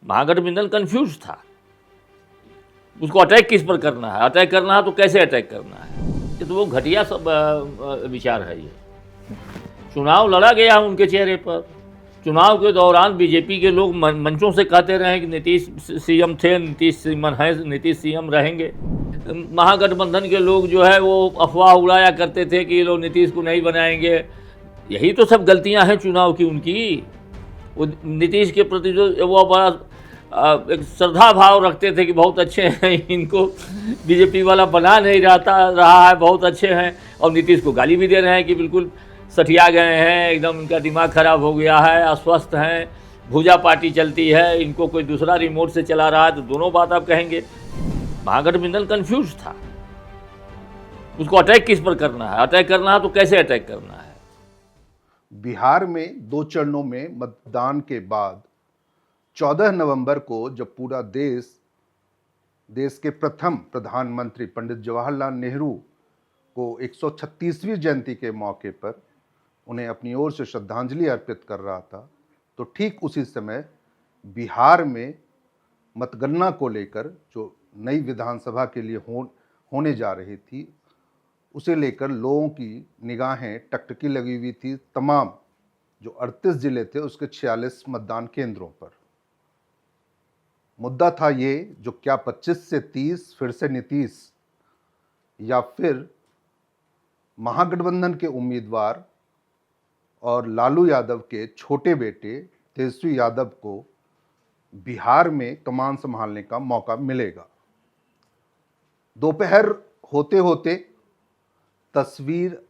महागठबंधन confuse था, उसको attack किस पर करना है, अटैक करना है तो कैसे अटैक करना है। ये तो वो घटिया सब विचार है। ये चुनाव लड़ा गया उनके चेहरे पर। चुनाव के दौरान बीजेपी के लोग मंचों से कहते रहे कि नीतीश सीएम थे, नीतीश सीएम है, नीतीश सीएम रहेंगे। महागठबंधन के लोग जो है वो अफवाह उड़ाया करते थे कि ये लोग नीतीश को नहीं बनाएंगे। यही तो सब गलतियां हैं चुनाव की उनकी। वो नीतीश के प्रति जो वो बड़ा एक श्रद्धा भाव रखते थे कि बहुत अच्छे हैं, इनको बीजेपी वाला बना नहीं रहा है, बहुत अच्छे हैं, और नीतीश को गाली भी दे रहे हैं कि बिल्कुल सठिया गए हैं, एकदम इनका दिमाग खराब हो गया है, अस्वस्थ हैं, भूजा पार्टी चलती है, इनको कोई दूसरा रिमोट से चला रहा है। तो दोनों बात आप कहेंगे। महागठबंधन कंफ्यूज था, उसको अटैक किस पर करना है, अटैक करना है तो कैसे अटैक करना है। बिहार में 2 चरणों में मतदान के बाद 14 नवंबर को जब पूरा देश के प्रथम प्रधानमंत्री पंडित जवाहरलाल नेहरू को 136वीं जयंती के मौके पर उन्हें अपनी ओर से श्रद्धांजलि अर्पित कर रहा था, तो ठीक उसी समय बिहार में मतगणना को लेकर जो नई विधानसभा के लिए होने जा रही थी, उसे लेकर लोगों की निगाहें टकटकी लगी हुई थी तमाम जो 38 जिले थे उसके 46 मतदान केंद्रों पर। मुद्दा था ये, जो क्या 25 से 30 फिर से नीतीश या फिर महागठबंधन के उम्मीदवार और लालू यादव के छोटे बेटे तेजस्वी यादव को बिहार में कमान संभालने का मौका मिलेगा। दोपहर होते होते तस्वीर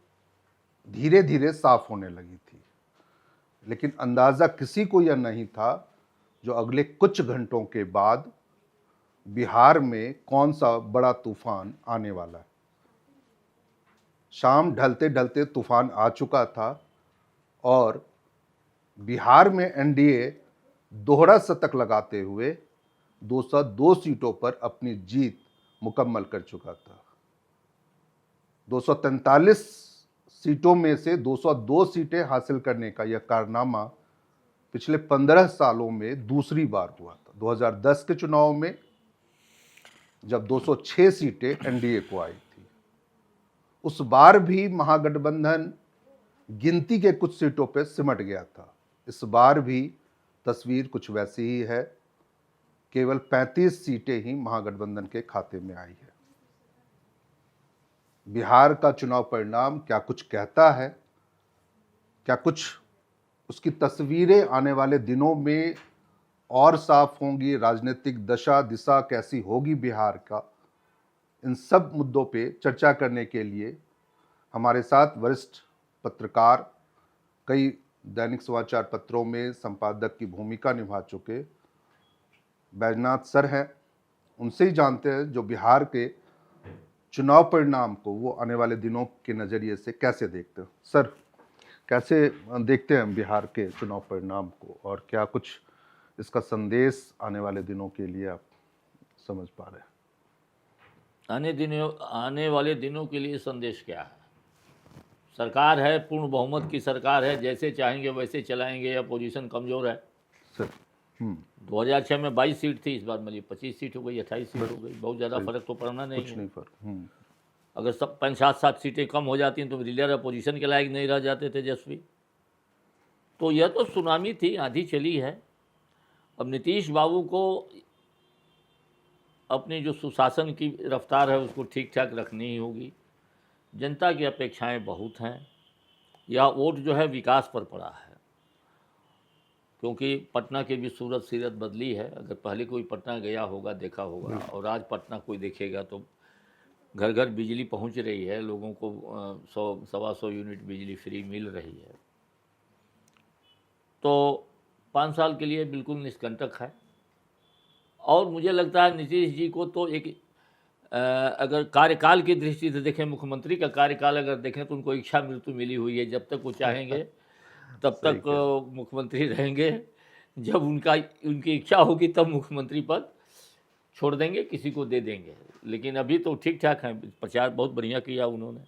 धीरे धीरे साफ होने लगी थी, लेकिन अंदाज़ा किसी को यह नहीं था जो अगले कुछ घंटों के बाद बिहार में कौन सा बड़ा तूफान आने वाला है। शाम ढलते ढलते तूफान आ चुका था और बिहार में एनडीए दोहरा शतक लगाते हुए 202 सीटों पर अपनी जीत मुकम्मल कर चुका था। 243 सीटों में से 202 सीटें हासिल करने का यह कारनामा पिछले 15 सालों में दूसरी बार हुआ था। 2010 के चुनाव में जब 206 सीटें एनडीए को आई थी, उस बार भी महागठबंधन गिनती के कुछ सीटों पर सिमट गया था। इस बार भी तस्वीर कुछ वैसी ही है, केवल 35 सीटें ही महागठबंधन के खाते में आई है। बिहार का चुनाव परिणाम क्या कुछ कहता है, क्या कुछ उसकी तस्वीरें आने वाले दिनों में और साफ होंगी, राजनीतिक दशा दिशा कैसी होगी बिहार का, इन सब मुद्दों पे चर्चा करने के लिए हमारे साथ वरिष्ठ पत्रकार, कई दैनिक समाचार पत्रों में संपादक की भूमिका निभा चुके बैजनाथ सर हैं। उनसे ही जानते हैं जो बिहार के चुनाव परिणाम को वो आने वाले दिनों के नज़रिए से कैसे देखते हैं। सर, कैसे देखते हैं बिहार के चुनाव परिणाम को और क्या कुछ इसका संदेश आने वाले दिनों के लिए आप समझ पा रहे हैं? आने वाले दिनों के लिए संदेश क्या है? सरकार है, पूर्ण बहुमत की सरकार है, जैसे चाहेंगे वैसे चलाएंगे। अपोजिशन कमज़ोर है सर। 2006 में 22 सीट थी, इस बार मिली 25 सीट हो गई, 28 सीट हो गई। बहुत ज़्यादा फर्क तो पड़ना नहीं कुछ है। नहीं फर्क। अगर सब 5-7 सीटें कम हो जाती तो लीडर अपोजिशन के लायक नहीं रह जाते तेजस्वी। तो यह तो सुनामी थी, आंधी चली है। अब नीतीश बाबू को अपनी जो सुशासन की रफ्तार है उसको ठीक ठाक रखनी ही होगी। जनता की अपेक्षाएं बहुत हैं। यह वोट जो है विकास पर पड़ा है, क्योंकि पटना की भी सूरत सीरत बदली है। अगर पहले कोई पटना गया होगा, देखा होगा, और आज पटना कोई देखेगा तो घर घर बिजली पहुंच रही है, लोगों को 100-125 यूनिट बिजली फ्री मिल रही है। तो 5 साल के लिए बिल्कुल निष्कंटक है। और मुझे लगता है नीतीश जी को तो एक अगर कार्यकाल की दृष्टि से देखें, मुख्यमंत्री का कार्यकाल अगर देखें तो उनको इच्छा मृत्यु मिली हुई है। जब तक वो चाहेंगे तब तक मुख्यमंत्री रहेंगे। जब उनकी इच्छा होगी तब मुख्यमंत्री पद छोड़ देंगे, किसी को दे देंगे। लेकिन अभी तो ठीक ठाक है, प्रचार बहुत बढ़िया किया उन्होंने।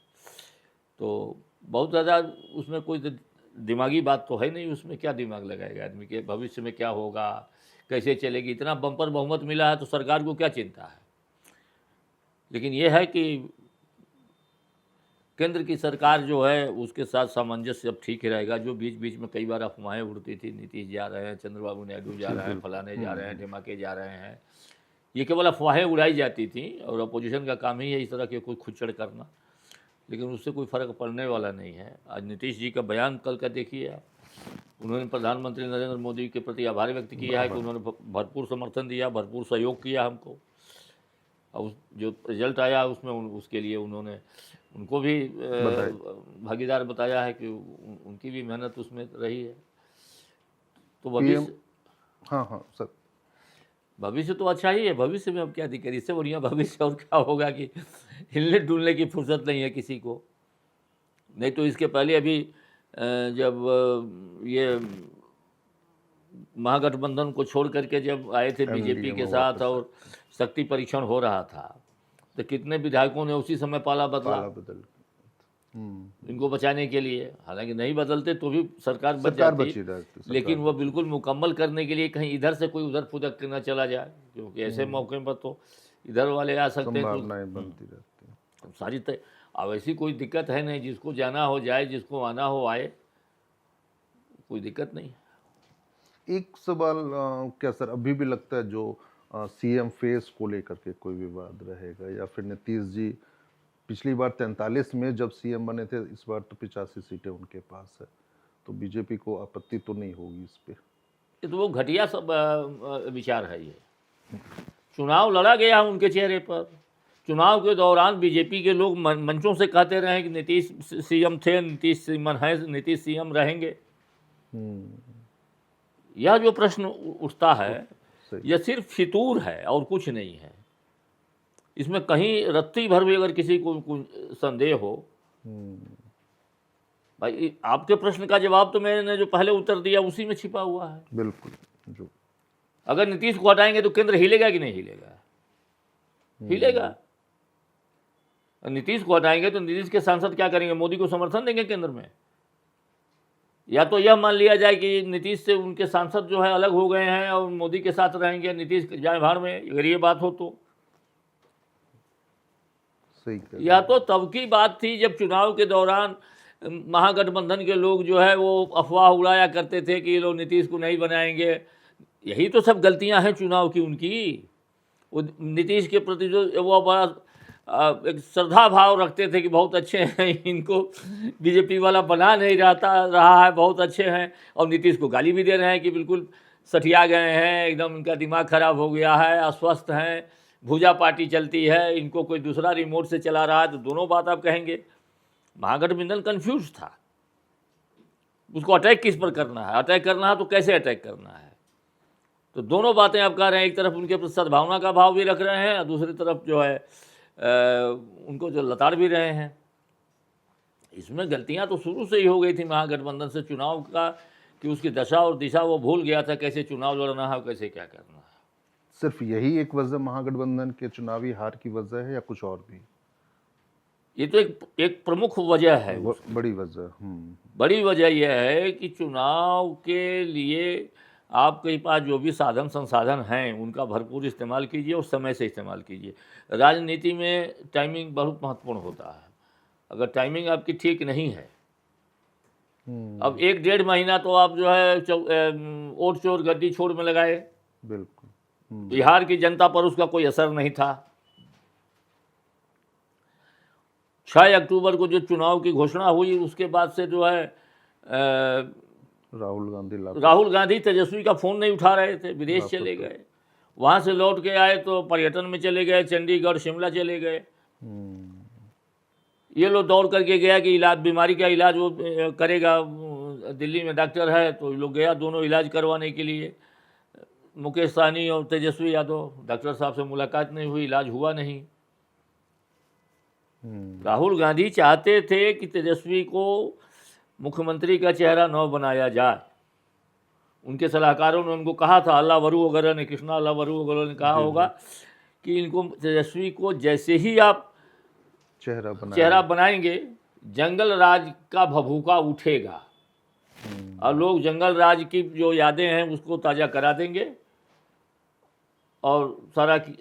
तो बहुत ज़्यादा उसमें कोई दिमागी बात तो है नहीं। उसमें क्या दिमाग लगाएगा आदमी के भविष्य में क्या होगा, कैसे चलेगी। इतना बम्पर बहुमत मिला है तो सरकार को क्या चिंता है। लेकिन ये है कि केंद्र की सरकार जो है उसके साथ सामंजस्य अब ठीक रहेगा। जो बीच बीच में कई बार अफवाहें उड़ती थी, नीतीश जा रहे हैं, चंद्रबाबू नायडू जा रहे हैं, फलाने जा रहे हैं, ढिमाके जा रहे हैं, ये केवल अफवाहें उड़ाई जाती थी और अपोजिशन का काम ही है इस तरह के कोई खुच्चड़ करना। लेकिन उससे कोई फ़र्क पड़ने वाला नहीं है। आज नीतीश जी का बयान कल का देखिए आप, उन्होंने प्रधानमंत्री नरेंद्र मोदी के प्रति आभार व्यक्त किया है कि उन्होंने भरपूर समर्थन दिया, भरपूर सहयोग किया हमको, और जो रिजल्ट आया उसमें उसके लिए उन्होंने उनको भी भागीदार बताया है कि उनकी भी मेहनत उसमें रही है। तो भविष्य, हाँ सर, भविष्य तो अच्छा ही है। भविष्य में अब क्या दिक्कत, इससे बढ़िया भविष्य और क्या होगा कि हिलने डुलने की फुर्सत नहीं है किसी को। नहीं तो इसके पहले अभी जब ये महागठबंधन को छोड़ करके जब आए थे बीजेपी के साथ और शक्ति परीक्षण हो रहा था तो कितने विधायकों ने उसी समय पाला बदल इनको बचाने के लिए। हालांकि नहीं बदलते तो भी सरकार बच जाती, लेकिन वो बिल्कुल मुकम्मल करने के लिए कहीं इधर से कोई उधर फुदक के न चला जाए, क्योंकि ऐसे मौके पर तो इधर वाले आ सकते हैं तो सारी अब ऐसी कोई दिक्कत है नहीं, जिसको जाना हो जाए, जिसको आना हो आए, कोई दिक्कत नहीं। एक सवाल क्या सर, अभी भी लगता है जो सीएम फेस को लेकर के कोई विवाद रहेगा, या फिर नीतीश जी पिछली बार 43 में जब सीएम बने थे, इस बार तो 85 सीटें उनके पास है, तो बीजेपी को आपत्ति तो नहीं होगी इस पे? ये तो वो घटिया सब विचार है। ये चुनाव लड़ा गया उनके चेहरे पर। चुनाव के दौरान बीजेपी के लोग मंचों से कहते रहे कि नीतीश सीएम थे, नीतीश सीएम है, नीतीश सीएम रहेंगे। यह जो प्रश्न उठता है यह सिर्फ फितूर है और कुछ नहीं है। इसमें कहीं रत्ती भर भी अगर किसी को संदेह हो, भाई आपके प्रश्न का जवाब तो मैंने जो पहले उत्तर दिया उसी में छिपा हुआ है। बिल्कुल। जो अगर नीतीश को हटाएंगे तो केंद्र हिलेगा कि नहीं हिलेगा? हिलेगा। नीतीश को हटाएंगे तो नीतीश के सांसद क्या करेंगे? मोदी को समर्थन देंगे केंद्र में। या तो यह मान लिया जाए कि नीतीश से उनके सांसद जो है अलग हो गए हैं और मोदी के साथ रहेंगे, नीतीश जाए भाड़ में, अगर ये बात हो तो सही। या तो तब की बात थी जब चुनाव के दौरान महागठबंधन के लोग जो है वो अफवाह उड़ाया करते थे कि ये लोग नीतीश को नहीं बनाएंगे। यही तो सब गलतियां हैं चुनाव की उनकी। वो नीतीश के प्रति जो वो बड़ा एक श्रद्धा भाव रखते थे कि बहुत अच्छे हैं, इनको बीजेपी वाला बना नहीं रहा है, बहुत अच्छे हैं, और नीतीश को गाली भी दे रहे हैं कि बिल्कुल सठिया गए हैं, एकदम इनका दिमाग खराब हो गया है, अस्वस्थ हैं, भूजा पार्टी चलती है, इनको कोई दूसरा रिमोट से चला रहा है। तो दोनों बात आप कहेंगे। महागठबंधन कंफ्यूज था, उसको अटैक किस पर करना है, अटैक करना है तो कैसे अटैक करना है। तो दोनों बातें आप कह रहे हैं, एक तरफ उनके प्रति सद्भावना का भाव भी रख रहे हैं और दूसरी तरफ जो है उनको जो लताड़ भी रहे हैं। इसमें गलतियां तो शुरू से ही हो गई थी महागठबंधन से चुनाव का, कि उसकी दशा और दिशा वो भूल गया था कैसे चुनाव लड़ना है और कैसे क्या करना है। सिर्फ यही एक वजह महागठबंधन के चुनावी हार की वजह है या कुछ और भी? ये तो एक प्रमुख वजह है, बड़ी वजह। बड़ी वजह यह है कि चुनाव के लिए आपके पास जो भी साधन संसाधन हैं उनका भरपूर इस्तेमाल कीजिए और समय से इस्तेमाल कीजिए। राजनीति में टाइमिंग बहुत महत्वपूर्ण होता है। अगर टाइमिंग आपकी ठीक नहीं है, अब 1-1.5 महीना तो आप जो है ओट चोर गद्दी छोड़ में लगाए। बिल्कुल। बिहार की जनता पर उसका कोई असर नहीं था। 6 अक्टूबर को जो चुनाव की घोषणा हुई उसके बाद से जो है राहुल गांधी तेजस्वी का फ़ोन नहीं उठा रहे थे, विदेश चले गए। वहाँ से लौट के आए तो पर्यटन में चले गए, चंडीगढ़ शिमला चले गए। ये लोग दौड़ करके गया कि इलाज, बीमारी का इलाज वो करेगा, दिल्ली में डॉक्टर है, तो लोग गया दोनों इलाज करवाने के लिए। मुकेश सहनी और तेजस्वी यादव, डॉक्टर साहब से मुलाकात नहीं हुई, इलाज हुआ नहीं। राहुल गांधी चाहते थे कि तेजस्वी को मुख्यमंत्री का चेहरा न बनाया जाए। उनके सलाहकारों ने उनको कहा था, अल्लाह वरू वगैरह ने, कृष्णा अल्लाह वरू वगैरह ने कहा होगा कि इनको, तेजस्वी को जैसे ही आप चेहरा बनाएंगे जंगल राज का भभूका उठेगा और लोग जंगल राज की जो यादें हैं उसको ताज़ा करा देंगे और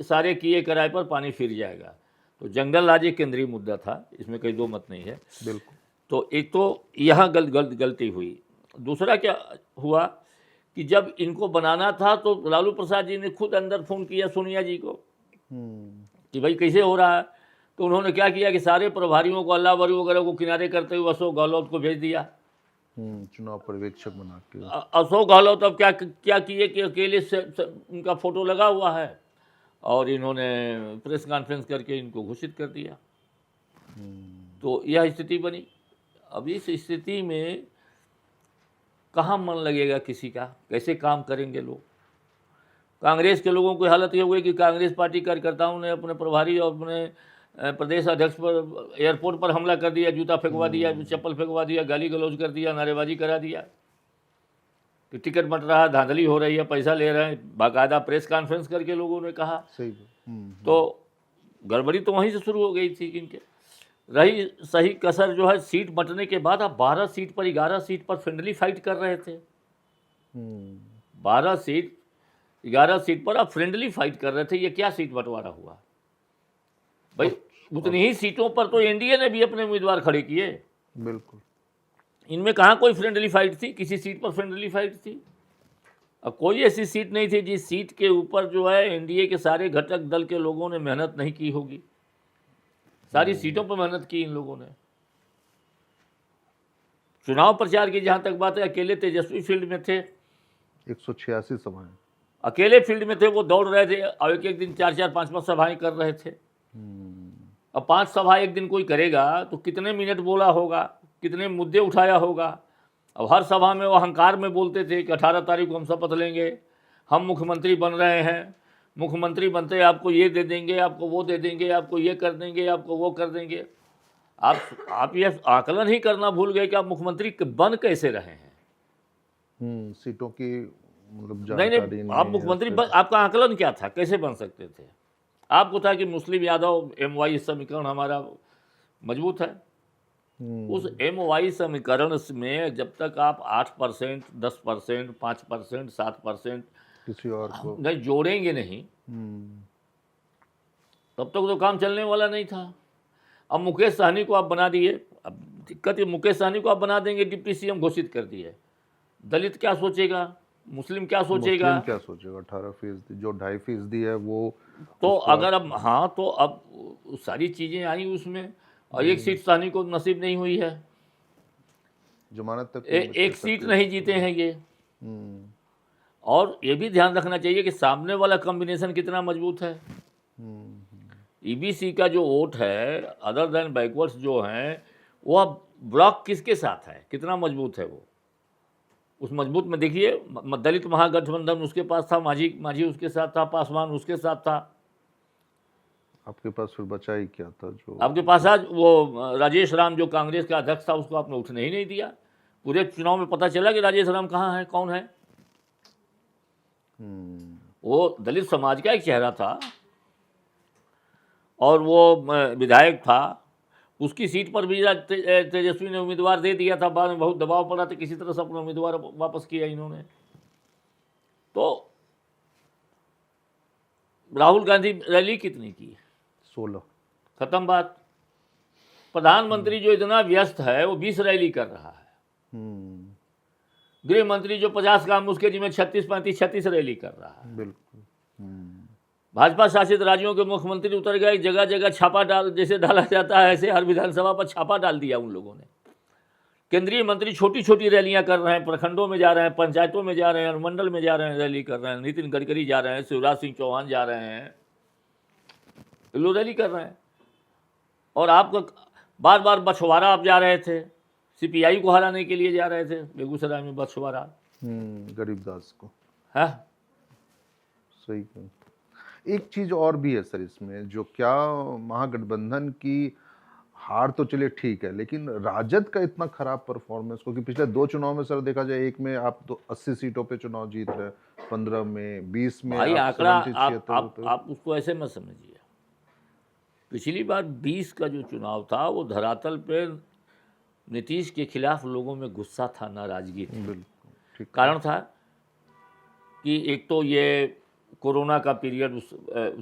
सारे किए किराए पर पानी फिर जाएगा। तो जंगल राज एक केंद्रीय मुद्दा था, इसमें कोई दो मत नहीं है। बिल्कुल। तो एक तो यहाँ गलती हुई। दूसरा क्या हुआ कि जब इनको बनाना था तो लालू प्रसाद जी ने खुद अंदर फ़ोन किया सोनिया जी को कि भाई कैसे हो रहा है। तो उन्होंने क्या किया कि सारे प्रभारियों को, अल्लाह वरी वगैरह को किनारे करते हुए अशोक गहलोत को भेज दिया। चुनाव पर्यवेक्षक बना के। अशोक गहलोत अब क्या किए कि अकेले से उनका फोटो लगा हुआ है और इन्होंने प्रेस कॉन्फ्रेंस करके इनको घोषित कर दिया। तो यह स्थिति बनी। अब इस स्थिति में कहाँ मन लगेगा किसी का, कैसे काम करेंगे लोग। कांग्रेस के लोगों की हालत ये हुई कि कांग्रेस पार्टी कार्यकर्ताओं ने अपने प्रभारी और अपने प्रदेश अध्यक्ष पर एयरपोर्ट पर हमला कर दिया, जूता फेंकवा दिया, चप्पल फेंकवा दिया, गाली गलौज कर दिया, नारेबाजी करा दिया कि टिकट बंट रहा, धांधली हो रही है, पैसा ले रहे हैं। बाकायदा प्रेस कॉन्फ्रेंस करके लोगों ने कहा। सही। तो गड़बड़ी तो वहीं से शुरू हो गई थी इनके। रही सही कसर जो है सीट बंटने के बाद, आप 12 सीट पर 11 सीट पर फ्रेंडली फाइट कर रहे थे। 12 सीट 11 सीट पर आप फ्रेंडली फाइट कर रहे थे। ये क्या सीट बंटवारा हुआ भाई? उतनी ही सीटों पर तो एनडीए ने भी अपने उम्मीदवार खड़े किए। बिल्कुल। इनमें कहाँ कोई फ्रेंडली फाइट थी? किसी सीट पर फ्रेंडली फाइट थी? अब कोई ऐसी सीट नहीं थी जिस सीट के ऊपर जो है एनडीए के सारे घटक दल के लोगों ने मेहनत नहीं की होगी। सारी सीटों पर मेहनत की इन लोगों ने। चुनाव प्रचार की जहाँ तक बात है, अकेले तेजस्वी फील्ड में थे। 186 सभाएं अकेले फील्ड में थे, वो दौड़ रहे थे और एक दिन 4-4, 5-5 सभाएं कर रहे थे। अब 5 सभा एक दिन कोई करेगा तो कितने मिनट बोला होगा, कितने मुद्दे उठाया होगा। अब हर सभा में वो अहंकार में बोलते थे कि 18 तारीख को हम शपथ लेंगे, हम मुख्यमंत्री बन रहे हैं, मुख्यमंत्री बनते आपको ये दे देंगे, आपको वो दे देंगे, आपको ये कर देंगे, आपको वो कर देंगे। आप ये आकलन ही करना भूल गए कि आप मुख्यमंत्री बन कैसे रहे हैं। सीटों की मतलब नहीं, आप मुख्यमंत्री आपका आकलन क्या था, कैसे बन सकते थे? आपको था कि मुस्लिम यादव MY समीकरण हमारा मजबूत है। उस MY समीकरण में जब तक आप 8%, 10%, 5%, 7% किसी और को नहीं जोड़ेंगे नहीं, तब तक तो काम चलने वाला नहीं था। अब मुकेश सहनी को आप बना दिए। अब दिक्कत ये, मुकेश सहनी को आप बना देंगे, डिप्टी CM घोषित कर दिए। दलित क्या सोचेगा, मुस्लिम क्या सोचेगा? 18% जो 2.5% है वो। तो अगर अब तो अब सारी चीज़ें आई उसमें, और एक सीट सहनी को नसीब नहीं हुई है। जमानत तक एक सीट नहीं जीते हैं ये। और ये भी ध्यान रखना चाहिए कि सामने वाला कॉम्बिनेशन कितना मजबूत है। EBC का जो वोट है, अदर देन बैकवर्ड्स जो हैं, वो अब ब्लॉक किसके साथ है, कितना मजबूत है वो। उस मजबूत में देखिए, दलित महागठबंधन उसके पास था, माझी उसके साथ था, पासवान उसके साथ था। आपके पास फिर बचा ही क्या था? जो आपके पास आज वो राजेश राम जो कांग्रेस का अध्यक्ष था, उसको आपने उठने ही नहीं दिया। पूरे चुनाव में पता चला कि राजेश राम कहाँ है, कौन है। वो दलित समाज का एक चेहरा था और वो विधायक था। उसकी सीट पर भी तेजस्वी ने उम्मीदवार दे दिया था। बाद में बहुत दबाव पड़ा तो किसी तरह से अपना उम्मीदवार वापस किया इन्होंने। तो राहुल गांधी रैली कितनी की? 16। खत्म बात। प्रधानमंत्री जो इतना व्यस्त है वो 20 रैली कर रहा है। गृह मंत्री जो 50 काम उसके जिम्मे 36 रैली कर रहा है। बिल्कुल। भाजपा शासित राज्यों के मुख्यमंत्री उतर गए, जगह जगह छापा जैसे डाला जाता है ऐसे हर विधानसभा पर छापा डाल दिया उन लोगों ने। केंद्रीय मंत्री छोटी छोटी रैलियां कर रहे हैं, प्रखंडों में जा रहे हैं, पंचायतों में जा रहे हैं, अनुमंडल में जा रहे हैं, रैली कर रहे हैं। नितिन गडकरी जा रहे हैं, शिवराज सिंह चौहान जा रहे हैं, लोग रैली कर रहे हैं। और आपको बार बार बछवाड़ा आप जा रहे थे, CPI को हराने के लिए जा रहे थे, बेगूसराय में बछवाड़ा गरीबदास को है। सही कहा। एक चीज और भी है सर इसमें, जो क्या महागठबंधन की हार तो चलिए ठीक है, लेकिन राजद का इतना खराब परफॉर्मेंस, क्योंकि पिछले 2 चुनाव में सर देखा जाए, एक में आप तो 80 सीटों पे चुनाव जीत रहे, 15 में, 20 में भाई आंकड़ा आप आप उसको ऐसे मत समझिए। पिछली बार 20 का जो चुनाव था वो धरातल पे नीतीश के खिलाफ लोगों में गुस्सा था, नाराजगी थी। बिल्कुल ठीक। कारण था कि एक तो ये कोरोना का पीरियड उस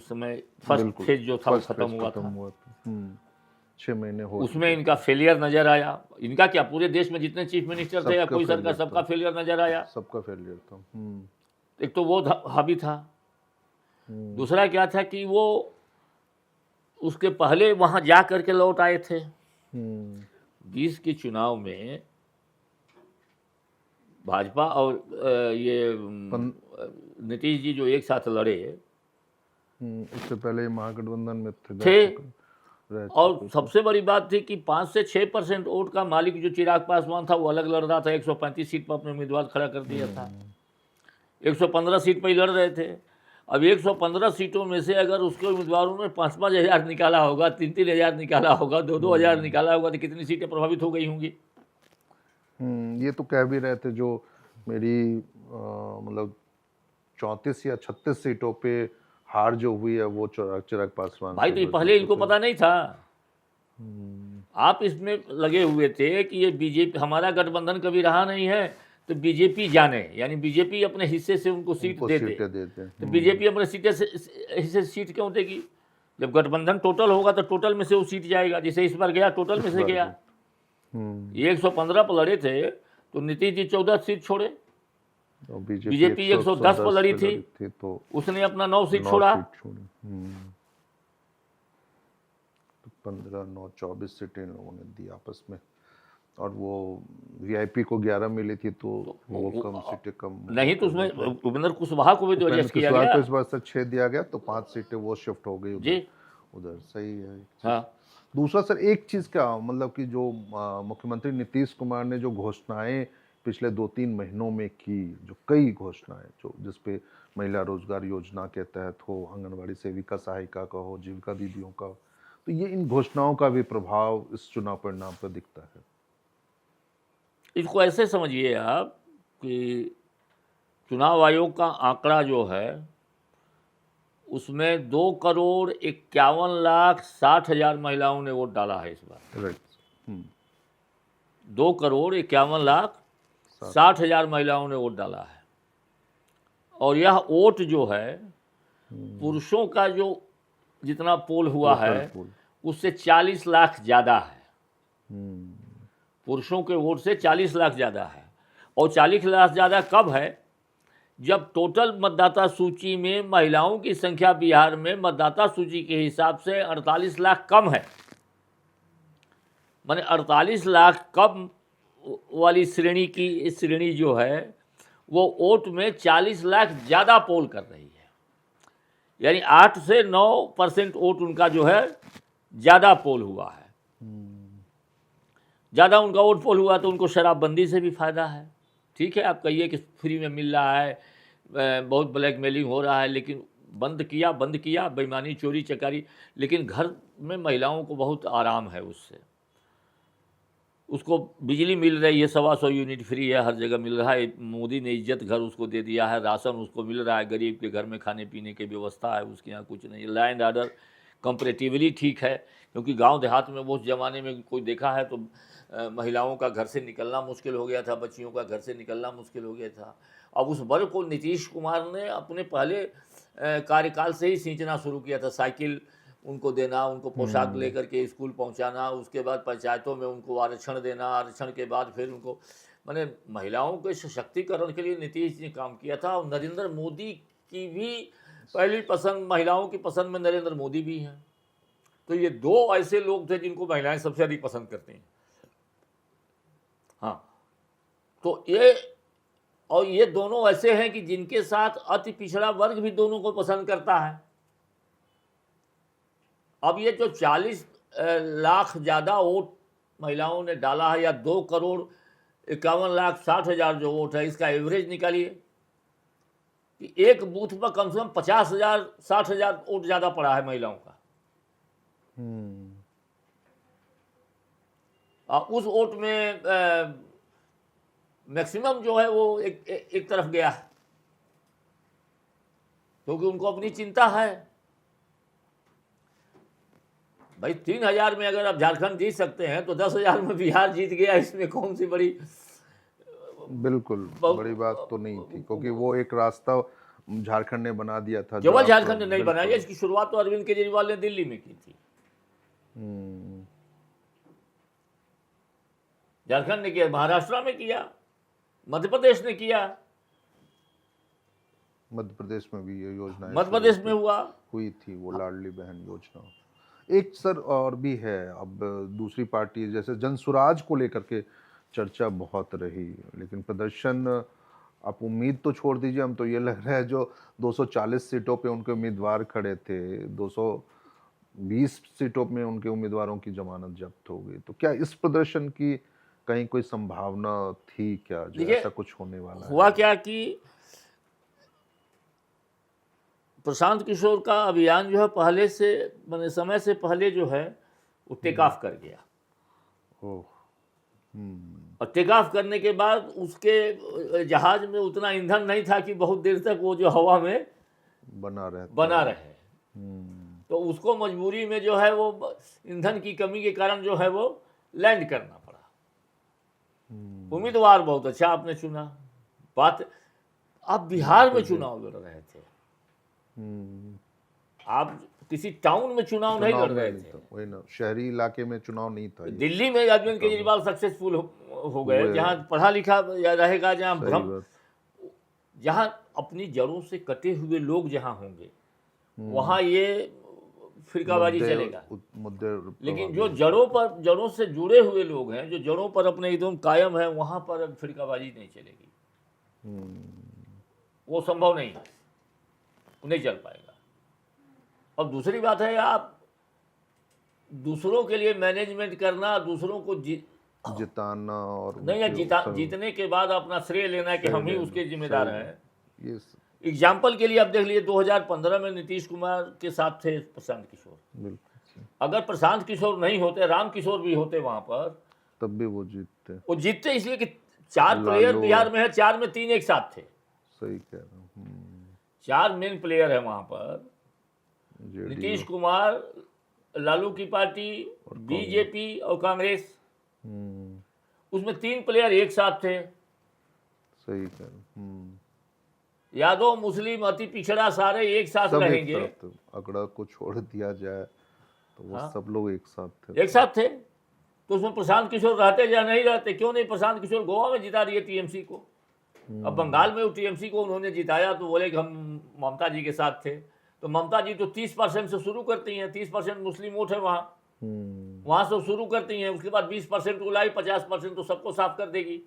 समय फर्स्ट बिल्कुल, फेज जो था वो फर्स्ट खत्म फेज हुआ खत्म था। हुआ था। 6 महीने हो उसमें इनका फेलियर नजर आया। इनका क्या, पूरे देश में जितने चीफ मिनिस्टर थे या सबका कोई सरकार, फेलियर सबका था। फेलियर नजर आया। सबका फेलियर था। एक तो वो हावी था, दूसरा क्या था कि वो उसके पहले वहां जा करके लौट आए थे। 20 के चुनाव में भाजपा और ये नीतीश जी जो एक साथ लड़े उससे पहले महागठबंधन में थे, रह और चुके थे। सबसे बड़ी बात थी कि 5 से 6% वोट का मालिक जो चिराग पासवान था वो अलग लड़ रहा था। 135 सीट पर अपने उम्मीदवार खड़ा कर दिया था। 115 सीट पर ही लड़ रहे थे। अब 115 सीटों में से अगर उसके उम्मीदवारों ने 5-5 हज़ार निकाला होगा, 3-3 हज़ार निकाला होगा, 2-2 हज़ार निकाला होगा, तो कितनी सीटें प्रभावित हो गई होंगी। ये तो कह भी रहे थे जो मेरी मतलब 34 या 36 सीटों पे हार जो हुई है वो चिराग पासवान भाई से तो ये हुई। पहले इनको पता नहीं था। आप इसमें लगे हुए थे कि ये बीजेपी, हमारा गठबंधन कभी रहा नहीं है तो बीजेपी जाने, यानी बीजेपी अपने हिस्से से उनको सीट दे दे। सीटें देते हैं। तो बीजेपी अपने सीटें से हिस्से से सीट क्यों देगी? जब गठबंधन टोटल होगा तो टोटल में से वो सीट जाएगा, जैसे इस बार गया टोटल में से गया। ये 115 पर लड़े थे तो नीतीश जी 14 सीट छोड़े, बीजेपी 110 पर लड़ी थी तो उसने अपना 9 सीट छोड़ा। 15, 9, 24 सीटें इन लोगों ने दी आपस में, और वो वीआईपी को 11 मिली थी तो वो कम सीटें कम नहीं, तो उसमें उपेंद्र कुशवाहा को भी तो एडजस्ट किया गया। इस बार से 6 दिया गया तो 5 सीटें वो शिफ्ट हो गई जी। उधर। सही है। हाँ, दूसरा सर एक चीज क्या, मतलब कि जो मुख्यमंत्री नीतीश कुमार ने जो घोषणाएं पिछले 2-3 महीनों में की, जो कई घोषणाएं जो जिसपे महिला रोजगार योजना के तहत हो, आंगनबाड़ी सेविका सहायिका का हो, जीविका दीदियों का, तो ये इन घोषणाओं का भी प्रभाव इस चुनाव परिणाम पर दिखता है। इसको ऐसे समझिए आप कि चुनाव आयोग का आंकड़ा जो है उसमें 2,51,60,000 महिलाओं ने वोट डाला है इस बार। राइट। 2,51,60,000 महिलाओं ने वोट डाला है, और यह वोट जो है पुरुषों का जो जितना पोल हुआ है उससे 40 लाख ज़्यादा है। पुरुषों के वोट से 40 लाख ज़्यादा है। और 40 लाख ज़्यादा कब है? जब टोटल मतदाता सूची में महिलाओं की संख्या बिहार में मतदाता सूची के हिसाब से 48 लाख कम है। माने 48 लाख कम वाली श्रेणी की श्रेणी जो है वो वोट में 40 लाख ज़्यादा पोल कर रही है, यानी 8 से 9% वोट उनका जो है ज़्यादा पोल हुआ है। ज़्यादा उनका वोट पोल हुआ तो उनको शराबबंदी से भी फ़ायदा है। ठीक है, आप कहिए कि फ्री में मिल रहा है, बहुत ब्लैकमेलिंग हो रहा है, लेकिन बंद किया बेईमानी, चोरी चकारी, लेकिन घर में महिलाओं को बहुत आराम है उससे। उसको बिजली मिल रही है, 125 यूनिट फ्री है, हर जगह मिल रहा है। मोदी ने इज्जत घर उसको दे दिया है, राशन उसको मिल रहा है, गरीब के घर में खाने पीने की व्यवस्था है, उसके यहाँ कुछ नहीं। लॉ एंड ऑर्डर कंपैरेटिवली ठीक है, क्योंकि गांव देहात में वो उस ज़माने में कोई देखा है तो महिलाओं का घर से निकलना मुश्किल हो गया था, बच्चियों का घर से निकलना मुश्किल हो गया था। अब उस वर्ग को नीतीश कुमार ने अपने पहले कार्यकाल से ही सींचना शुरू किया था। साइकिल उनको देना, उनको पोशाक लेकर के स्कूल पहुंचाना, उसके बाद पंचायतों में उनको आरक्षण देना, आरक्षण के बाद फिर उनको, माने महिलाओं के सशक्तिकरण के लिए नीतीश जी ने काम किया था। और नरेंद्र मोदी की भी पहली पसंद, महिलाओं की पसंद में नरेंद्र मोदी भी हैं। तो ये दो ऐसे लोग थे जिनको महिलाएं सबसे अधिक पसंद करती हैं। हाँ, तो ये दोनों ऐसे हैं कि जिनके साथ अति पिछड़ा वर्ग भी दोनों को पसंद करता है। अब ये जो 40 लाख ज़्यादा वोट महिलाओं ने डाला है, या 2,51,60,000 जो वोट है, इसका एवरेज निकालिए कि एक बूथ पर कम से कम 50,000 60,000 वोट ज़्यादा पड़ा है महिलाओं का। उस वोट में मैक्सिमम जो है वो एक तरफ गया है, क्योंकि उनको अपनी चिंता है। भाई 3,000 में अगर आप झारखंड जीत सकते हैं तो 10,000 में बिहार जीत गया, इसमें कौन सी बड़ी, बिल्कुल बड़ी बात तो नहीं थी, क्योंकि वो एक रास्ता झारखंड ने बना दिया था। केवल जो आप- झारखंड ने नहीं बिल्कुल। बनाया, इसकी शुरुआत तो अरविंद केजरीवाल ने दिल्ली में की थी। हम्म, झारखंड ने किया, महाराष्ट्र में किया, मध्य प्रदेश ने किया, मध्य प्रदेश में भी ये योजना मध्य प्रदेश में हुआ। हुई थी, वो लाडली बहन योजना। एक सर और भी है, अब दूसरी पार्टी जैसे जनसुराज को लेकर के चर्चा बहुत रही, लेकिन प्रदर्शन आप उम्मीद तो छोड़ दीजिए, हम तो ये लग रहा है जो 240 सीटों पे उनके उम्मीदवार खड़े थे, 220 सीटों में उनके उम्मीदवारों की जमानत जब्त हो गई। तो क्या इस प्रदर्शन की कहीं कोई संभावना थी क्या, जो देखिए, ऐसा कुछ होने वाला है? हुआ क्या कि प्रशांत किशोर का अभियान जो है पहले से, मैंने समय से पहले जो है वो टेक ऑफ कर गया। ओह, और टेक ऑफ करने के बाद उसके जहाज में उतना ईंधन नहीं था कि बहुत देर तक वो जो हवा में बना रहे। तो उसको मजबूरी में जो है वो ईंधन की कमी के कारण जो है वो लैंड करना पड़ा। उम्मीदवार बहुत अच्छा आपने चुना। बात, आप बिहार में चुनाव लड़ रहे थे, आप किसी टाउन में चुनाव नहीं लड़ रहे थे। वही ना, शहरी इलाके में चुनाव नहीं था ये। दिल्ली में अरविंद केजरीवाल सक्सेसफुल हो गए, जहाँ पढ़ा लिखा रहेगा, जहाँ सही भ्रम, बात। जहाँ अपनी जड़ों से कटे हुए लोग जहाँ होंगे वहाँ ये फिरकाबाजी चलेगा। मुद्दे लेकिन जो जड़ों से जुड़े हुए लोग हैं, जो जड़ों पर अपने एकदम कायम है, वहाँ पर अब फिरकाबाजी नहीं चलेगी। वो संभव नहीं है, नहीं चल पाएगा। और दूसरी बात है, आप दूसरों के लिए मैनेजमेंट करना, दूसरों को जिताना और नहीं है, जीतने के बाद अपना श्रेय लेना कि हम ही उसके जिम्मेदार हैं। ये एग्जाम्पल के लिए आप देख लिए 2015 में नीतीश कुमार के साथ थे प्रशांत किशोर। बिल्कुल, अगर प्रशांत किशोर नहीं होते, राम किशोर भी होते वहां पर, तब भी वो जीतते। वो जीतते इसलिए कि 4 प्लेयर बिहार में है, 4 में 3 एक साथ थे। सही कह रहा हूँ। 4 मेन प्लेयर है वहां पर, नीतीश कुमार, लालू की पार्टी, बीजेपी और कांग्रेस। उसमें 3 प्लेयर एक साथ थे। सही कह रहा हूँ। यादव, मुस्लिम, अति पिछड़ा सारे एक साथ रहेंगे। अगड़ा को छोड़ दिया जाए तो वो सब लोग एक साथ थे। तो उसमें प्रशांत किशोर रहते या नहीं रहते? क्यों नहीं? प्रशांत किशोर गोवा में जिता दिए टीएमसी को। अब बंगाल में टीएमसी को उन्होंने जिताया तो बोले कि हम ममता जी के साथ थे। तो ममता जी तो 30% से शुरू करती हैं, 30% मुस्लिम वोट है वहाँ से शुरू करती हैं, उसके बाद 20% को लाई, 50% तो सबको साफ कर देगी।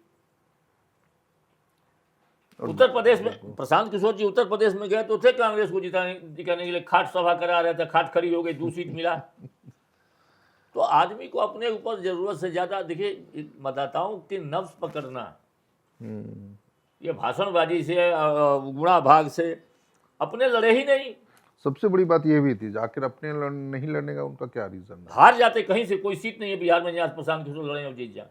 उत्तर प्रदेश में प्रशांत किशोर जी उत्तर प्रदेश में गए तो थे कांग्रेस को जिताने के लिए, खाट सभा करा रहे थे, खाट खड़ी हो गई, 2 सीट मिला। तो आदमी को अपने ऊपर जरूरत से ज्यादा, देखिए मतदाताओं के नफ्स पकड़ना, ये भाषणबाजी से, गुणा भाग से अपने लड़े ही नहीं। सबसे बड़ी बात ये भी थी, आखिर अपने नहीं लड़ने का उनका क्या रीजन है? हार जाते, कहीं से कोई सीट नहीं है बिहार में जहाँ प्रशांत किशोर लड़े और जीत जाए।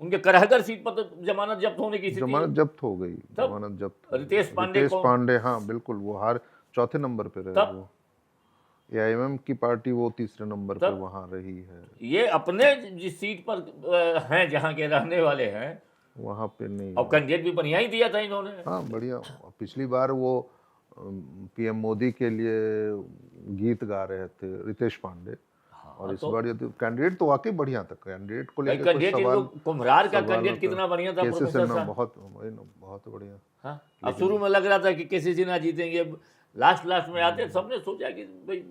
उनके करहगर सीट पर तो जमानत जब्त होने की स्थिति, जमानत जब्त हो गई, जमानत जब्त। रितेश पांडे, हाँ बिल्कुल, वो हार 4थे नंबर पे रहे। वो एआईएमएम की पार्टी वो 3रे नंबर पे वहां रही है। ये अपने जिस सीट पर हैं, जहाँ के रहने वाले हैं, वहां पे नहीं। और कैंडिडेट भी बढ़िया ही दिया था इन्होंने। हाँ बढ़िया। पिछली बार वो पीएम मोदी के लिए गीत गा रहे थे रितेश पांडे। और इस बार कैंडिडेट तो वाकई बढ़िया था। कैंडिडेट को लेकर कुछ सवाल, कुम्हरार का कैंडिडेट कितना बढ़िया था प्रोफेसर साहब, बहुत बढ़िया। हाँ, अब शुरू में लग रहा था कि केसी सिन्हा जीतेंगे, लास्ट में आते सबने सोचा कि भाई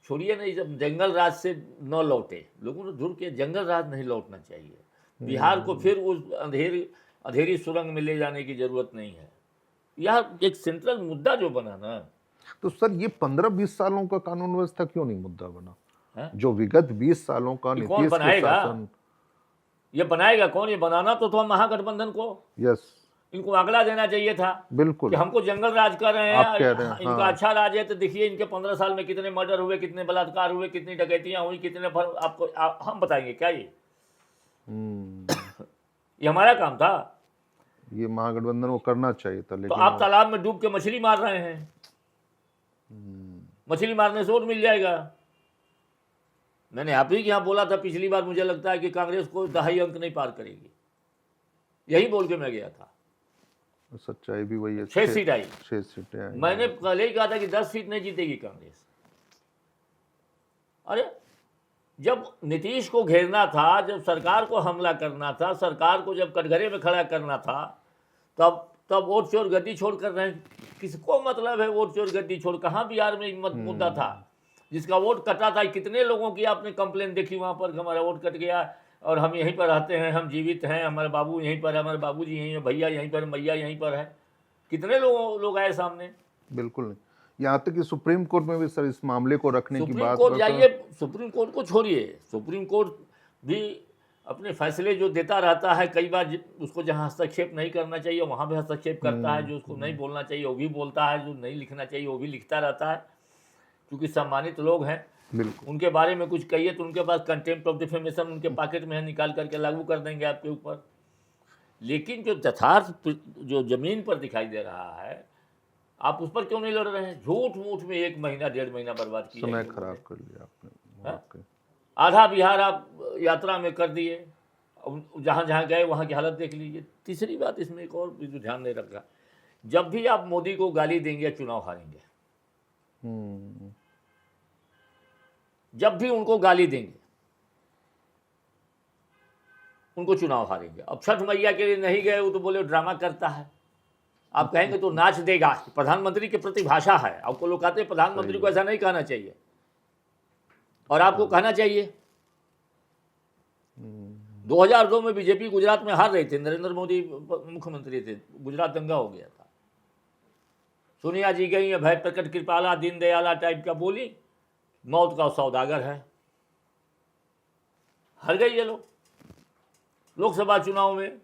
छोड़िए नहीं, जब जंगल राज से न लौटे, लोगों ने ध्रुव किया जंगल राज नहीं लौटना चाहिए, बिहार को फिर उस अंधेरी सुरंग में ले जाने की जरूरत नहीं है। यह एक सेंट्रल मुद्दा जो बना ना, तो सर ये 15-20 सालों का कानून व्यवस्था क्यों नहीं मुद्दा बना? जो विगत 20 सालों का नीतीश के शासन, ये बनाएगा कौन? ये बनाना तो महागठबंधन को, यस, इनको अगला देना चाहिए था। बिल्कुल, कि हमको जंगल राज कर रहे हैं, इनका हाँ। अच्छा राज है तो देखिए इनके 15 साल में कितने मर्डर हुए, कितने बलात्कार हुए, कितनी डकैतियां हुई, कितने हम बताएंगे क्या ये? ये हमारा काम था, ये महागठबंधन को करना चाहिए था। लेकिन तो आप तालाब में डूब के मछली मार रहे हैं, मछली मारने से और मिल जाएगा। मैंने आप ही के यहाँ बोला था पिछली बार, मुझे लगता है कि कांग्रेस को 2.5 अंक नहीं पार करेगी, यही बोल के मैं गया था। सच्चाई भी वही है, 6 सीट आई। 6 सीटें आई। मैंने पहले ही कहा था कि 10 सीट नहीं जीतेगी कांग्रेस। अरे जब नीतीश को घेरना था, जब सरकार को हमला करना था, सरकार को जब कटघरे में खड़ा करना था, तब वोट चोर गद्दी छोड़ कर रहे हैं। किसको मतलब है वोट चोर गद्दी छोड़? कहाँ बिहार में मुद्दा था जिसका वोट कटा था? कितने लोगों की आपने कंप्लेन देखी वहाँ पर, हमारा वोट कट गया और हम यहीं पर रहते हैं, हम जीवित हैं, हमारे बाबू यहीं पर है, हमारे बाबूजी यहीं है, भैया यहीं पर, मैया यहीं पर है। कितने लोग आए सामने? बिल्कुल नहीं। यहाँ तक कि सुप्रीम कोर्ट में भी सर इस मामले को रखने की सुप्रीम बात कोर्ट जाइए, सुप्रीम कोर्ट को छोड़िए, सुप्रीम कोर्ट भी अपने फैसले जो देता रहता है, कई बार उसको जहाँ हस्तक्षेप नहीं करना चाहिए वहाँ भी हस्तक्षेप करता है, जो उसको नहीं बोलना चाहिए वो भी बोलता है, जो नहीं लिखना चाहिए वो भी लिखता रहता है। क्योंकि सम्मानित लोग हैं, बिल्कुल उनके बारे में कुछ कहिए तो उनके पास कंटेम्प्ट ऑफ डिफेमेशन उनके पॉकेट में है, निकाल करके लागू कर देंगे आपके ऊपर। लेकिन जो यथार्थ जो जमीन पर दिखाई दे रहा है, आप उस पर क्यों नहीं लड़ रहे हैं? झूठ मूठ में 1 महीना 1.5 महीना बर्बाद किया, समय खराब कर लिया आपने। आधा बिहार आप यात्रा में कर दिए, जहाँ जहाँ गए वहाँ की हालत देख लीजिए। तीसरी बात इसमें एक और भी जो ध्यान नहीं रख रहा, जब भी आप मोदी को गाली देंगे चुनाव हारेंगे। जब भी उनको गाली देंगे उनको चुनाव हारेंगे। अब छठ मैया के लिए नहीं गए, वो तो बोले ड्रामा करता है। आप कहेंगे तो नाच देगा। प्रधानमंत्री के प्रति भाषा है, आपको लोग कहते हैं प्रधानमंत्री को ऐसा नहीं कहना चाहिए, और आपको कहना चाहिए। 2002 में बीजेपी गुजरात में हार रही थी, नरेंद्र मोदी मुख्यमंत्री थे, गुजरात दंगा हो गया था। सोनिया जी गई, भय प्रकट कृपाला दीनदयाला टाइप का बोली, मौत का सौदागर है, हार गई ये लोग। लोकसभा चुनाव में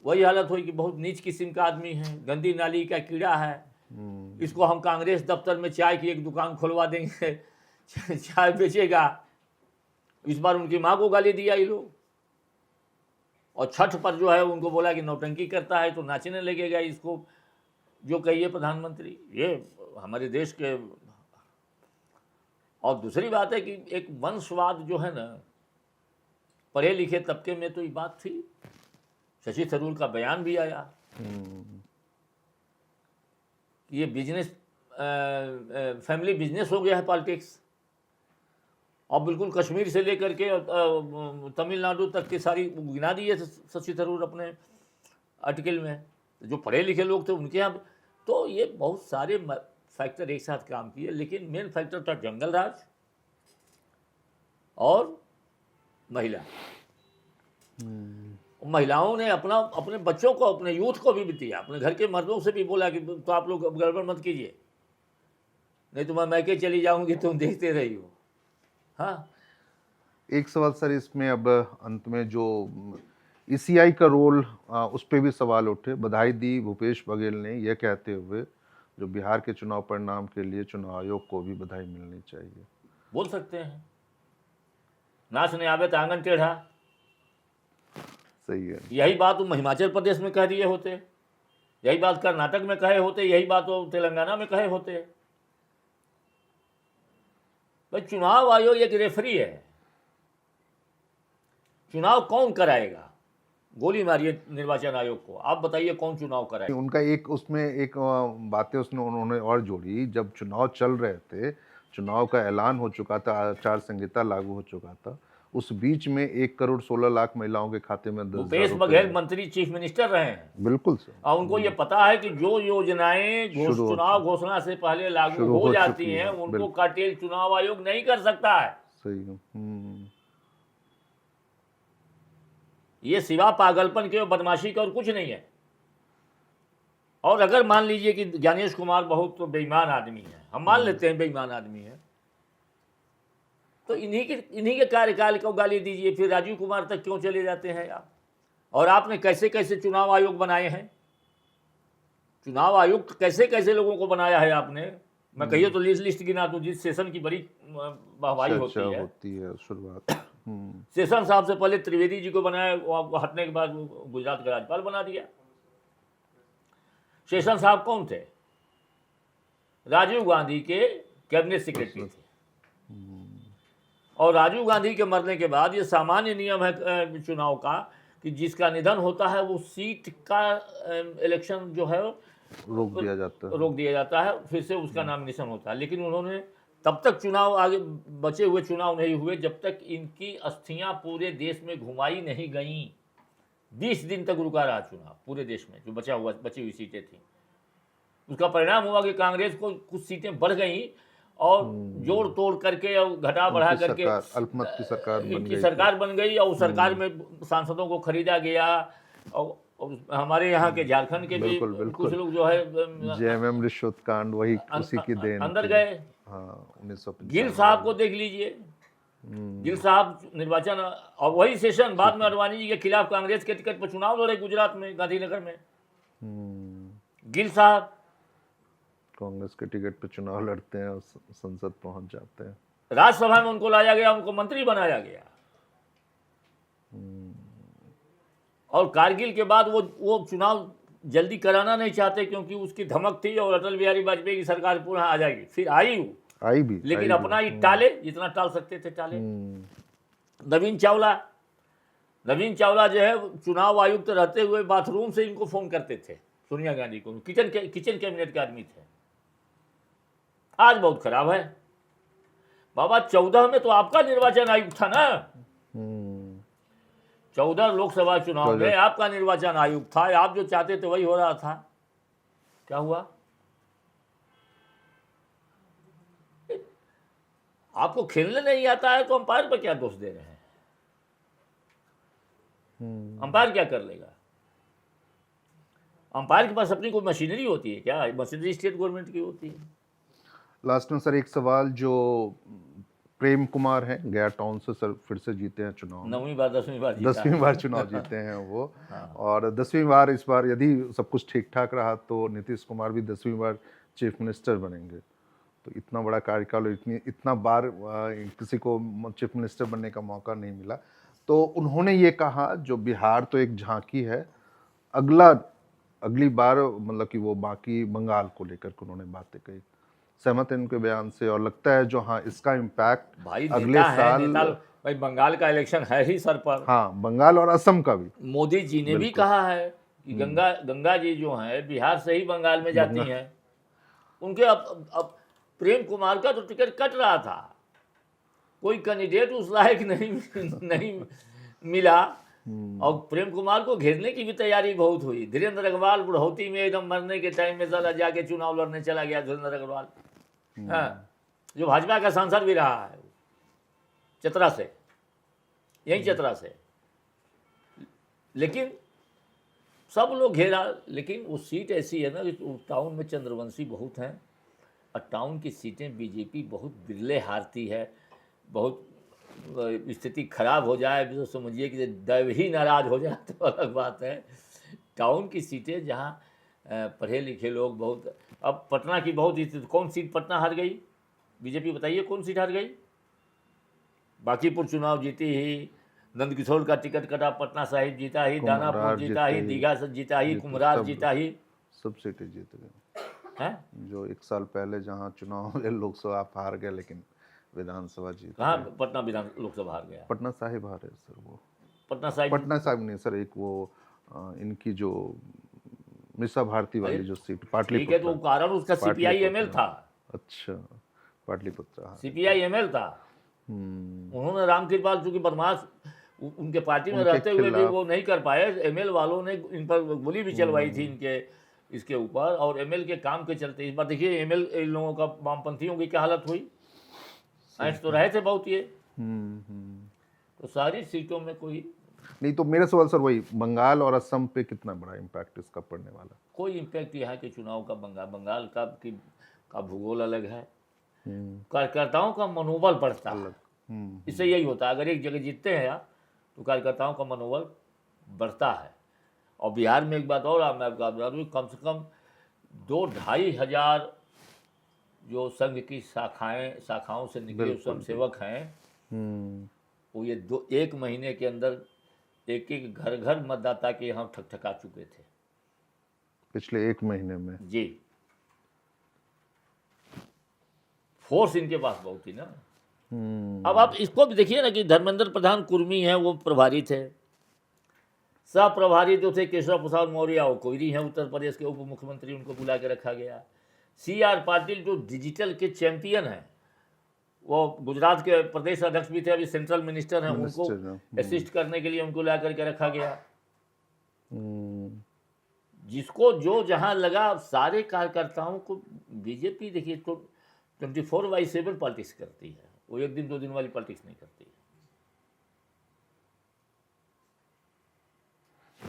वही हालत हुई कि बहुत नीच किस्म का आदमी है, गंदी नाली का कीड़ा है, इसको हम कांग्रेस दफ्तर में चाय की एक दुकान खुलवा देंगे, चाय बेचेगा। इस बार उनकी माँ को गाली दिया ये लोग, और छठ पर जो है उनको बोला कि नौटंकी करता है तो नाचने लगेगा, इसको जो कहिए प्रधानमंत्री। ये हमारे देश के। और दूसरी बात है कि एक वंशवाद जो है ना, पढ़े लिखे तबके में तो ये बात थी, शशि थरूर का बयान भी आया कि ये बिजनेस, फैमिली बिजनेस हो गया है पॉलिटिक्स। और बिल्कुल कश्मीर से लेकर के तमिलनाडु तक की सारी गिना दी है शशि थरूर अपने आर्टिकल में। जो पढ़े लिखे लोग थे उनके यहाँ तो ये बहुत सारे फैक्टर एक साथ काम किए, लेकिन मेन फैक्टर था जंगल राज और महिला। महिलाओं ने अपने बच्चों को, अपने यूथ को भी दिया, अपने घर के मर्दों से भी बोला कि तो आप लोग गड़बड़ मत कीजिए, नहीं तो मैं मैके चली जाऊंगी, तुम देखते रही हो। हाँ, एक सवाल सर इसमें अब अंत में, जो ईसीआई का रोल, उस पर भी सवाल उठे। बधाई दी भूपेश बघेल ने यह कहते हुए जो बिहार के चुनाव परिणाम के लिए चुनाव आयोग को भी बधाई मिलनी चाहिए। बोल सकते हैं, नाच नहीं आवे तो आंगन टेढ़ा। सही है। यही बात वो हिमाचल प्रदेश में कह दिए होते, यही बात कर्नाटक में कहे होते, यही बात वो तेलंगाना में कहे होते। भाई चुनाव आयोग एक रेफरी है, चुनाव कौन कराएगा? गोली मारिए निर्वाचन आयोग को, आप बताइए कौन चुनाव कराएगा? उनका एक उसमें एक बातें उन्होंने और जोड़ी, जब चुनाव चल रहे थे, चुनाव का ऐलान हो चुका था, आचार संहिता लागू हो चुका था, उस बीच में 1,16,00,000 महिलाओं के खाते में 10,000 भूपेश बघेल मंत्री चीफ मिनिस्टर रहे हैं। बिल्कुल सर। और उनको ये पता है कि जो योजनाएं चुनाव घोषणा से पहले लागू हो जाती हैं उनको कर्टेल चुनाव आयोग नहीं कर सकता है। सही है। ये सिवा पागलपन के और बदमाशी का और कुछ नहीं है। और अगर मान लीजिए कि ज्ञानेश कुमार बहुत तो बेईमान आदमी है, हम मान लेते हैं बेईमान आदमी है, तो इन्हीं के कार्यकाल को गाली दीजिए, फिर राजीव कुमार तक क्यों चले जाते हैं आप? और आपने कैसे कैसे चुनाव आयोग बनाए हैं, चुनाव आयुक्त कैसे कैसे लोगों को बनाया है आपने? मैं कहिए तो लिस्ट गिना दूं, जिस सेशन की बड़ी वाहवाही होती है शुरुआत। सेशन साहब से पहले त्रिवेदी जी को बनाया, वो हटने के बाद गुजरात का राज्यपाल बना दिया। सेशन साहब कौन थे? राजीव गांधी के कैबिनेट सेक्रेटरी थे। और राजीव गांधी के मरने के बाद ये सामान्य नियम है चुनाव का कि जिसका निधन होता है वो सीट का इलेक्शन जो है रोक दिया जाता है। रोक दिया जाता है, फिर से उसका नॉमिनेशन होता है। लेकिन उन्होंने तब तक चुनाव आगे, बचे हुए चुनाव नहीं हुए जब तक इनकी अस्थियां पूरे देश में घुमाई नहीं गईं। 20 दिन तक रुका रहा चुनाव पूरे देश में, जो बची हुई सीटें थी। उसका परिणाम हुआ कि कांग्रेस को कुछ सीटें बढ़ गई और जोड़ तोड़ करके और घटा बढ़ा उनकी करके सरकार, अल्पमत की सरकार बन इनकी गई सरकार बन गई और सरकार में सांसदों को खरीदा गया। और हमारे यहाँ के झारखंड के भी बिल्कुल, बिल्कुल। कुछ लोग जो है जेएमएम रिश्वत कांड वही उसी की देन अंदर थी। गए। हाँ, 1995 गिल साहब को देख लीजिए, गिल साहब निर्वाचन, और वही सेशन बाद में अडवाणी जी के खिलाफ कांग्रेस के टिकट पर चुनाव लड़े गुजरात में, गांधीनगर में। गिल साहब कांग्रेस के टिकट पे चुनाव लड़ते हैं और संसद पहुंच जाते हैं। राज्यसभा में उनको लाया गया, उनको मंत्री बनाया गया। और कारगिल के बाद वो चुनाव जल्दी कराना नहीं चाहते क्योंकि उसकी धमक थी और अटल बिहारी वाजपेयी की सरकार पुनः आ जाएगी। फिर आई भी, लेकिन अपना ही टाले, जितना टाल सकते थे टाले। नवीन चावला जो है चुनाव आयुक्त रहते हुए बाथरूम से इनको फोन करते थे सोनिया गांधी को, किचन कैबिनेट के आदमी थे। आज बहुत खराब है बाबा। 14 में तो आपका निर्वाचन आयुक्त था ना, 14 लोकसभा चुनाव में आपका निर्वाचन आयुक्त था। आप जो चाहते थे वही हो रहा था। क्या हुआ? आपको खेलने नहीं आता है तो अंपायर पर क्या दोष दे रहे हैं? अंपायर क्या कर लेगा? अंपायर के पास अपनी कोई मशीनरी होती है क्या? मशीनरी स्टेट गवर्नमेंट की होती है। लास्ट में सर एक सवाल, जो प्रेम कुमार हैं गया टाउन से सर फिर से जीते हैं चुनाव, 9वीं बार 10वीं बार जीता 10वीं बार चुनाव जीते हैं वो। और 10वीं बार इस बार यदि सब कुछ ठीक ठाक रहा तो नीतीश कुमार भी 10वीं बार चीफ मिनिस्टर बनेंगे। तो इतना बड़ा कार्यकाल, इतना बार किसी को चीफ मिनिस्टर बनने का मौका नहीं मिला। तो उन्होंने ये कहा, जो बिहार तो एक झांकी है, अगली बार मतलब कि वो बाकी बंगाल को लेकर के उन्होंने बातें कही। सहमत है इनके बयान से? और लगता है जो हाँ इसका इम्पैक्ट भाई अगले साल भाई बंगाल का इलेक्शन है ही सर पर। हाँ, बंगाल और असम का भी। मोदी जी ने भी कहा है कि गंगा जी जो है बिहार से ही बंगाल में जाती हैं। उनके अब प्रेम कुमार का तो टिकट कट रहा था, कोई कैंडिडेट उस लायक नहीं मिला। और प्रेम कुमार को घेरने की भी तैयारी बहुत हुई। धीरेन्द्र अग्रवाल बुढ़ौती में एकदम मरने के टाइम में साला जाके चुनाव लड़ने चला गया धीरेन्द्र अग्रवाल, हाँ, जो भाजपा का सांसद भी रहा है चतरा से, यही चतरा से। लेकिन सब लोग घेरा, लेकिन वो सीट ऐसी है ना कि टाउन में चंद्रवंशी बहुत हैं और टाउन की सीटें बीजेपी बहुत बिरले हारती है। बहुत स्थिति खराब हो जाए तो समझिए कि दैव ही नाराज हो जाए तो अलग बात है। टाउन की सीटें जहाँ पढ़े लिखे लोग बहुत, अब पटना की बहुत स्थिति, कौन सीट पटना हार गई बीजेपी? बताइए कौन सीट हार गई? बांकीपुर चुनाव जीती ही, नंदकिशोर का टिकट कटा, पटना साहिब जीता ही, दानापुर जीता ही, दीघा जीता ही, कुमरार जीता ही, सब सीटें जीत गए हैं। जो एक साल पहले जहाँ चुनाव लोकसभा आप हार गए, लेकिन विधानसभा जीत कहाँ पटना विधान लोकसभा हार गया? पटना साहिब हारे सर। वो पटना साहिब नहीं सर, एक वो इनकी जो मिसा भारती वाली जो सीट पाटलिपुत्र, ठीक है, तो कारण उसका CPI-ML था। अच्छा, पाटलिपुत्र CPI-ML था। उन्होंने रामकृपाल चूंकि बदमाश उनके पार्टी में रहते हुए भी वो नहीं कर पाए। ML वालों ने इन पर गोली भी चलवाई थी इनके इसके ऊपर, और ML के काम के चलते इस बार देखिए ML इन लोगों का, वामपंथियों की क्या हालत हुई। ऐसे तो रहे थे बहुत ये। तो सारी सीटों में कोई नहीं। तो मेरा सवाल सर वही, बंगाल और असम पे कितना बड़ा इम्पैक्ट इसका पड़ने वाला? कोई इम्पैक्ट यहाँ के चुनाव का बंगाल का भूगोल अलग है। कार्यकर्ताओं का मनोबल बढ़ता है। इससे यही होता है, अगर एक जगह जीतते हैं आप तो कार्यकर्ताओं का मनोबल बढ़ता है। और बिहार में एक बात और मैं आपको बता दूँ, कम से कम 2-2.5 हजार जो संघ की शाखाओं से निकले स्वयं सेवक हैं, वो ये 1 महीने के अंदर एक घर मतदाता के यहाँ ठकठका चुके थे पिछले 1 महीने में जी। फोर्स इनके पास बहुत थी ना। अब आप इसको भी देखिए ना कि धर्मेंद्र प्रधान कुर्मी हैं, वो प्रभारी थे। सह प्रभारी जो थे केशव प्रसाद मौर्य, वो कोयरी हैं उत्तर प्रदेश के उप मुख्यमंत्री, उनको बुला के रखा गया। CR पाटिल जो डिजिटल के चैंपियन हैं, वो गुजरात के प्रदेश अध्यक्ष भी थे, अभी सेंट्रल मिनिस्टर हैं, उनको असिस्ट करने के लिए उनको ला करके रखा गया। जिसको जो जहां लगा, सारे कार्यकर्ताओं को बीजेपी देखिए तो 24/7 पॉलिटिक्स करती है, वो 1 दिन 2 दिन वाली पॉलिटिक्स नहीं करती है।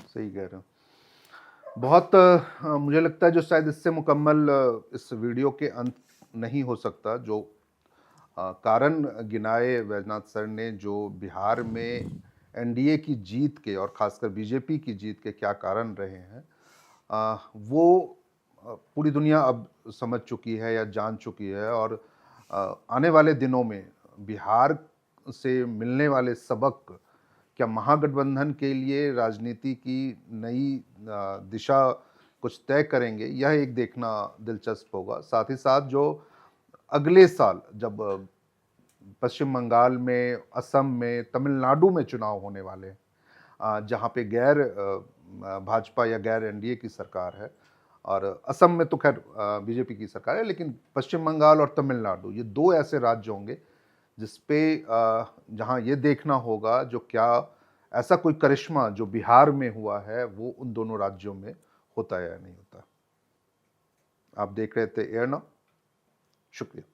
सही कह रहे हो। बहुत मुझे लगता है जो शायद इससे मुकम्मल इस वीडियो के अंत नहीं हो सकता, जो कारण गिनाए वैजनाथ सर ने, जो बिहार में NDA की जीत के और खासकर बीजेपी की जीत के क्या कारण रहे हैं, वो पूरी दुनिया अब समझ चुकी है या जान चुकी है। और आने वाले दिनों में बिहार से मिलने वाले सबक क्या महागठबंधन के लिए राजनीति की नई दिशा कुछ तय करेंगे, यह एक देखना दिलचस्प होगा। साथ ही साथ जो अगले साल जब पश्चिम बंगाल में, असम में, तमिलनाडु में चुनाव होने वाले हैं, जहाँ पे गैर भाजपा या गैर NDA की सरकार है, और असम में तो खैर बीजेपी की सरकार है, लेकिन पश्चिम बंगाल और तमिलनाडु, ये 2 ऐसे राज्य होंगे जिस पे जहाँ ये देखना होगा जो क्या ऐसा कोई करिश्मा जो बिहार में हुआ है वो उन दोनों राज्यों में होता है या नहीं होता। आप देख रहे थे एयर नाउ। शुक्रिया।